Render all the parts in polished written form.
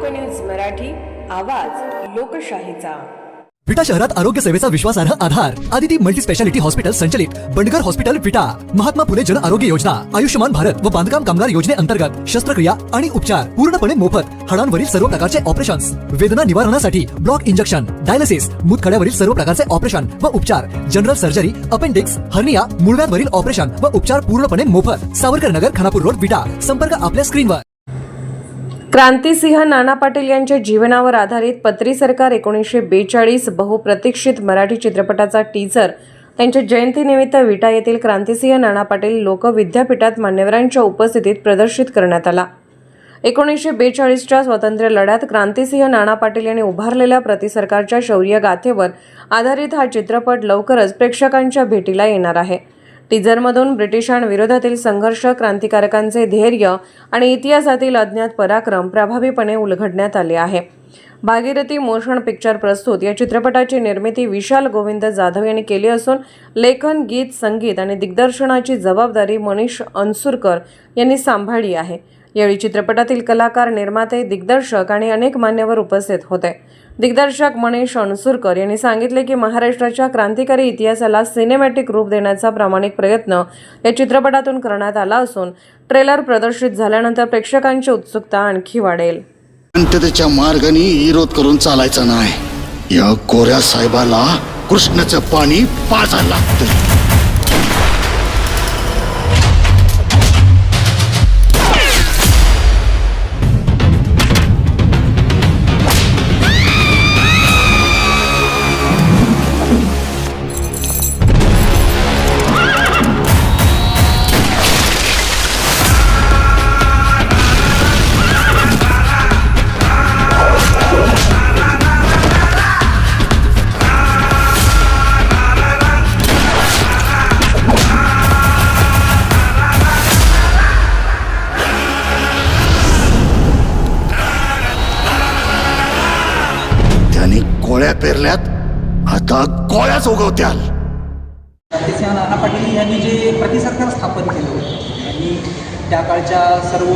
लोकन्यूज मराठी, आवाज लोकशाहीचा। विटा शहरात आरोग्य सेवेचा विश्वासार्ह आधार आदिती मल्टी स्पेशालिटी हॉस्पिटल संचलित बंडगर हॉस्पिटल विटा, महात्मा फुले जन आरोग्य योजना, आयुष्यमान भारत व बांधकाम कामगार योजनेअंतर्गत शस्त्रक्रिया आणि उपचार पूर्णपणे मोफत, हाडांवरील सर्व प्रकारचे ऑपरेशन्स, वेदना निवारणासाठी ब्लॉक इंजेक्शन, डायलिसिस, मूतखड्यावरील सर्व प्रकारचे ऑपरेशन व उपचार, जनरल सर्जरी, अपेंडिक्स, हर्निया, मूळव्याधवरील ऑपरेशन व उपचार पूर्णपणे मोफत। सावरकर नगर, खानापूर रोड, विटा। संपर्क आपल्या स्क्रीनवर। क्रांतिसिंह नाना पाटील यांच्या जीवनावर आधारित पत्री सरकार 1942 बहुप्रतीक्षित मराठी चित्रपटाचा टीझर त्यांच्या जयंतीनिमित्त विटा येथील क्रांतिसिंह नाना पाटील लोकविद्यापीठात मान्यवरांच्या उपस्थितीत प्रदर्शित करण्यात आला। 1942च्या स्वातंत्र्य लढ्यात क्रांतिसिंह नाना पाटील यांनी उभारलेल्या प्रतिसरकारच्या शौर्य गाथेवर आधारित हा चित्रपट लवकरच प्रेक्षकांच्या भेटीला येणार आहे। टीझरमधून ब्रिटिशांविरोधातील संघर्ष, क्रांतिकारकांचे धैर्य आणि इतिहासातील अज्ञात पराक्रम प्रभावीपणे उलगडण्यात आले आहे। भागीरथी मोशन पिक्चर प्रस्तुत या चित्रपटाची निर्मिती विशाल गोविंद जाधव यांनी केली असून लेखन, गीत, संगीत आणि दिग्दर्शनाची जबाबदारी मनीष अनसुरकर यांनी सांभाळली आहे। यावेळी चित्रपटातील कलाकार, निर्माते, दिग्दर्शक आणि अनेक मान्यवर उपस्थित होते। दिग्दर्शक मनीष अनसुरकर यांनी सांगितले की महाराष्ट्राच्या क्रांतिकारी इतिहासाला सिनेमॅटिक रूप देण्याचा प्रामाणिक प्रयत्न या चित्रपटातून करण्यात आला असून ट्रेलर प्रदर्शित झाल्यानंतर प्रेक्षकांची उत्सुकता आणखी वाढेल। त्याच्या मार्गाने विरोध करून चालायचा नाही। या कोऱ्या साहेबाला कृष्णाचं पाणी पाजायला लागतं। कोळ्या पेरल्यात, आता कोळ्याच उगवत्याल। क्रांतिसिंह नाना पाटील यांनी जे प्रतिसरकार स्थापन केलं होतं आणि त्या काळच्या सर्व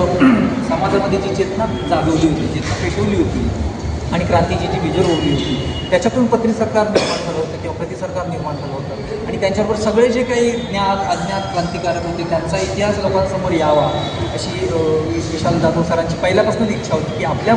समाजामध्ये जी चेतना जागवली होती, चेतना पेशवली होती आणि क्रांतीची जी बीजं रोवली होती, त्याच्यातून पत्रिसरकार निर्माण झालं होतं किंवा प्रतिसरकार निर्माण झालं होतं। आणि त्यांच्याबरोबर सगळे जे काही ज्ञात अज्ञात क्रांतिकारक होते त्यांचा इतिहास लोकांसमोर यावा अशी विशाल जाधव सरांची पहिल्यापासूनच इच्छा होती की आपल्या